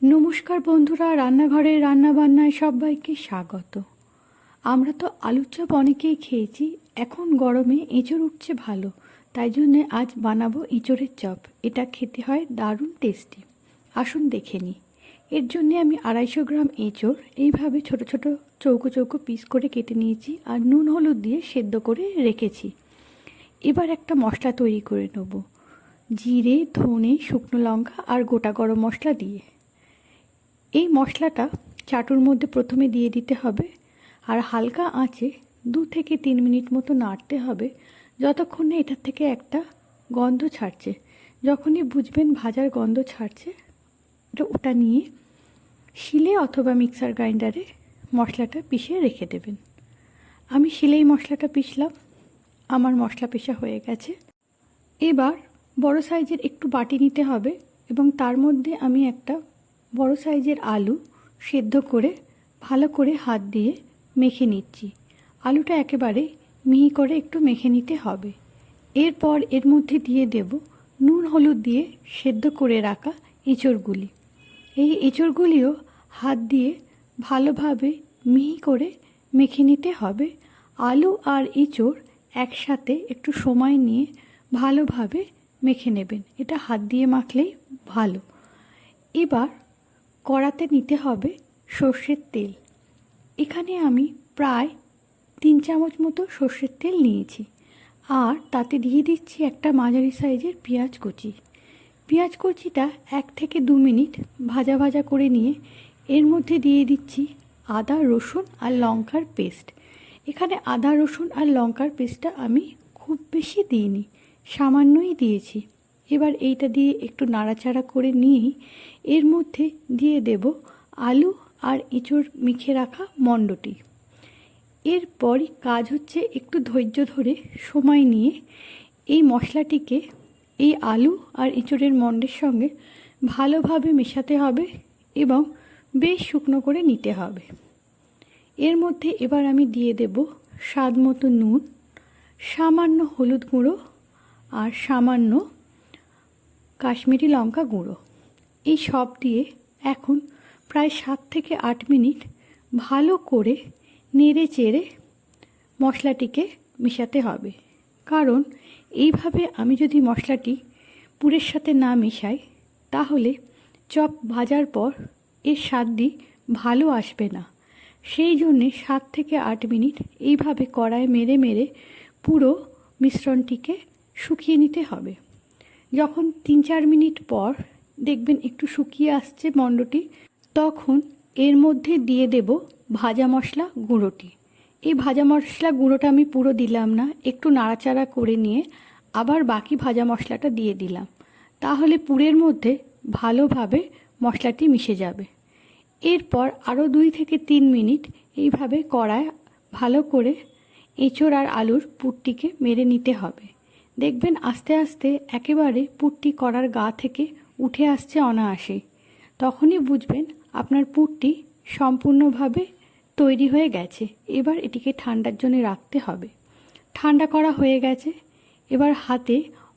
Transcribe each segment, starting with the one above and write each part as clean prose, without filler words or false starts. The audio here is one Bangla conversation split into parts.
নমস্কার বন্ধুরা, রান্নাঘরে রান্নাবান্নায় সবাইকে স্বাগত। আমরা তো আলুর চপ অনেকেই খেয়েছি, এখন গরমে এঁচড় উঠছে ভালো, তাই জন্যে আজ বানাবো এঁচড়ের চপ। এটা খেতে হয় দারুণ টেস্টি। আসুন দেখে নিই। এর জন্যে আমি 250 গ্রাম এঁচড় এইভাবে ছোট ছোট চৌকো চৌকো পিস করে কেটে নিয়েছি আর নুন হলুদ দিয়ে সেদ্ধ করে রেখেছি। এবার একটা মশলা তৈরি করে নেব, জিরে, ধনে, শুকনো লঙ্কা আর গোটা গরম মশলা দিয়ে। এই মশলাটা চাটুর মধ্যে প্রথমে দিয়ে দিতে হবে আর হালকা আঁচে 2 থেকে 3 মিনিট মতো নাড়তে হবে, যতক্ষণে এটার থেকে একটা গন্ধ ছাড়ছে। যখনই বুঝবেন ভাজার গন্ধ ছাড়ছে, ওটা নিয়ে শিলে অথবা মিক্সার গ্রাইন্ডারে মশলাটা পিষে রেখে দেবেন। আমি শিলেই মশলাটা পিষলাম, আমার মশলা পেষা হয়ে গেছে। এবার বড় সাইজের একটু বাটি নিতে হবে এবং তার মধ্যে আমি একটা বড় সাইজের আলু সেদ্ধ করে ভালো করে হাত দিয়ে মেখে নিচ্ছি। আলুটা একেবারে মিহি করে একটু মেখে নিতে হবে। এরপর এর মধ্যে দিয়ে দেব নুন হলুদ দিয়ে সেদ্ধ করে রাখা এঁচড়গুলি। এই এঁচড়গুলিও হাত দিয়ে ভালোভাবে মিহি করে মেখে নিতে হবে। আলু আর এঁচড় একসাথে একটু সময় নিয়ে ভালোভাবে মেখে নেবেন, এটা হাত দিয়ে মাখলেই ভালো। এবার কড়াতে নিতে হবে সর্ষের তেল। এখানে আমি প্রায় 3 চামচ মতো সর্ষের তেল নিয়েছি আর তাতে দিয়ে দিচ্ছি একটা মাঝারি সাইজের পেঁয়াজ কুচি। পেঁয়াজ কুচিটা 1 থেকে 2 মিনিট ভাজা ভাজা করে নিয়ে এর মধ্যে দিয়ে দিচ্ছি আদা, রসুন আর লঙ্কার পেস্ট। এখানে আদা, রসুন আর লঙ্কার পেস্টটা আমি খুব বেশি দিইনি, সামান্যই দিয়েছি। এবার এইটা দিয়ে একটু নাড়াচাড়া করে নিয়েই এর মধ্যে দিয়ে দেব আলু আর এঁচড় মেখে রাখা মণ্ডটি। এরপরই কাজ হচ্ছে একটু ধৈর্য ধরে সময় নিয়ে এই মশলাটিকে এই আলু আর এঁচড়ের মণ্ডের সঙ্গে ভালোভাবে মেশাতে হবে এবং বেশ শুকনো করে নিতে হবে। এর মধ্যে এবার আমি দিয়ে দেব স্বাদ মতো নুন, সামান্য হলুদ গুঁড়ো আর সামান্য কাশ্মীরি লঙ্কা গুঁড়ো। এই সব দিয়ে এখন প্রায় 7 থেকে 8 মিনিট ভালো করে নেড়ে চেড়ে মশলাটিকে মেশাতে হবে। কারণ এইভাবে আমি যদি মশলাটি পুরের সাথে না মেশাই, তাহলে চপ ভাজার পর এর স্বাদটি ভালো আসবে না। সেই জন্যে 7 থেকে 8 মিনিট এইভাবে কড়ায় মেরে মেরে পুরো মিশ্রণটিকে শুকিয়ে নিতে হবে। যখন 3-4 মিনিট পর দেখবেন একটু শুকিয়ে আসছে মণ্ডটি, তখন এর মধ্যে দিয়ে দেব ভাজা মশলা গুঁড়োটি। এই ভাজা মশলা গুঁড়োটা আমি পুরো দিলাম না, একটু নাড়াচাড়া করে নিয়ে আবার বাকি ভাজা মশলাটা দিয়ে দিলাম, তাহলে পুরের মধ্যে ভালোভাবে মশলাটি মিশে যাবে। এরপর আরও 2 থেকে 3 মিনিট এইভাবে কড়ায় ভালো করে এঁচড় আর আলুর পুরটিকে মেরে নিতে হবে। দেখবেন আস্তে আস্তে একেবারে পুরটি কড়ার গা থেকে উঠে আসছে অনায়াসেই। তখনই বুঝবেন আপনার পুরটি সম্পূর্ণভাবে তৈরি হয়ে গেছে। এবার এটিকে ঠান্ডার জন্য রাখতে হবে। ঠান্ডা করা হয়ে গেছে। এবার হাতে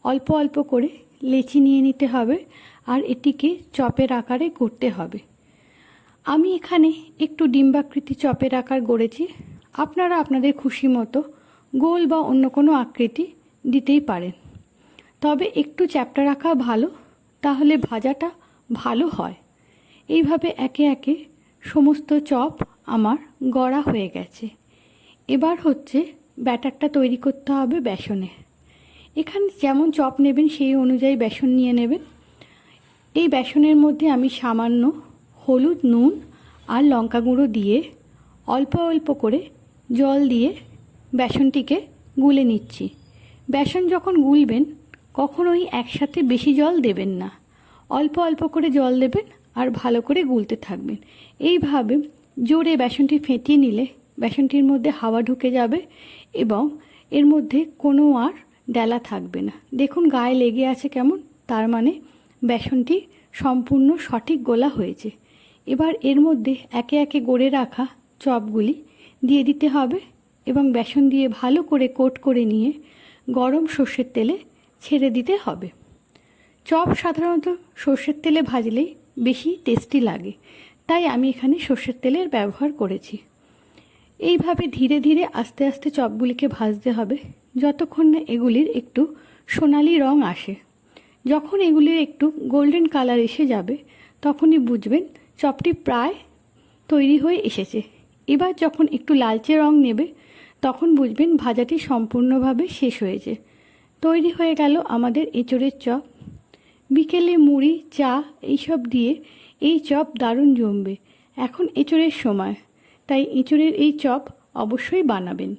অল্প অল্প করে লেচি নিয়ে নিতে হবে আর এটিকে চপের আকারে গড়তে হবে। আমি এখানে একটু ডিম্বাকৃতি চপের আকার গড়েছি, আপনারা আপনাদের খুশি মতো গোল বা অন্য কোনো আকৃতি দিতেই পারেন, তবে একটু চ্যাপ্টা রাখা ভালো, তাহলে ভাজাটা ভালো হয়। এইভাবে একে একে সমস্ত চপ আমার গড়া হয়ে গেছে। এবার হচ্ছে ব্যাটারটা তৈরি করতে হবে বেসনে। এখানে যেমন চপ নেবেন সেই অনুযায়ী বেসন নিয়ে নেবেন। এই বেসনের মধ্যে আমি সামান্য হলুদ, নুন আর লঙ্কা গুঁড়ো দিয়ে অল্প অল্প করে জল দিয়ে বেসনটিকে গুলে নিচ্ছি। বেসন যখন গুলবেন কখনোই একসাথে বেশি জল দেবেন না, অল্প অল্প করে জল দেবেন আর ভালো করে গুলতে থাকবেন। এইভাবে জোরে বেসনটি ফেটিয়ে নিলে বেসনটির মধ্যে হাওয়া ঢুকে যাবে এবং এর মধ্যে কোনো আর ডেলা থাকবে না। দেখুন গায়ে লেগে আছে কেমন, তার মানে বেসনটি সম্পূর্ণ সঠিক গোলা হয়েছে। এবার এর মধ্যে একে একে গড়ে রাখা চপগুলি দিয়ে দিতে হবে এবং বেসন দিয়ে ভালো করে কোট করে নিয়ে গরম সর্ষের তেলে ছেড়ে দিতে হবে। চপ সাধারণত সর্ষের তেলে ভাজলেই বেশি টেস্টি লাগে, তাই আমি এখানে সর্ষের তেলের ব্যবহার করেছি। এইভাবে ধীরে ধীরে আস্তে আস্তে চপগুলিকে ভাজতে হবে যতক্ষণ না এগুলির একটু সোনালি রং আসে। যখন এগুলির একটু গোল্ডেন কালার এসে যাবে তখনই বুঝবেন চপটি প্রায় তৈরি হয়ে এসেছে। এবার যখন একটু লালচে রং নেবে তখন বুঝবেন ভাজাটি সম্পূর্ণভাবে শেষ হয়েছে। তৈরি হয়ে গেল আমাদের এঁচোড়ের চপ। বিকেলে মুড়ি, চা এইসব দিয়ে এই চপ দারুণ জমবে। এখন এঁচোড়ের সময়, তাই এঁচোড়ের এই চপ অবশ্যই বানাবেন।